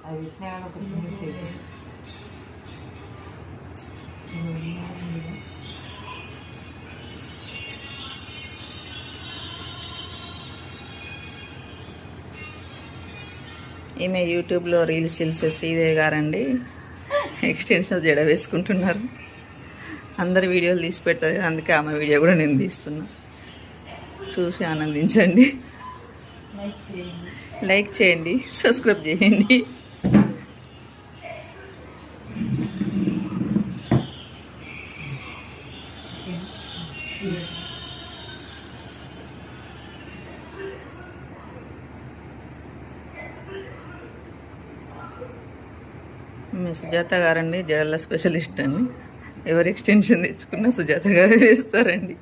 అది ఈమె యూట్యూబ్లో రీల్స్ శ్రీదేవి గారండి. ఎక్స్టెన్షన్ జడ వేసుకుంటున్నారు. అందరు వీడియోలు తీసి పెట్టారు, అందుకే ఆమె వీడియో కూడా నేను తీస్తున్నా. చూసి ఆనందించండి, లైక్ చేయండి, సబ్స్క్రైబ్ చేయండి. మీ సుజాత గారండి, జడల స్పెషలిస్ట్ అండి. ఎవరు ఎక్స్టెన్షన్ తెచ్చుకున్నా సుజాత గారే వేస్తారండి.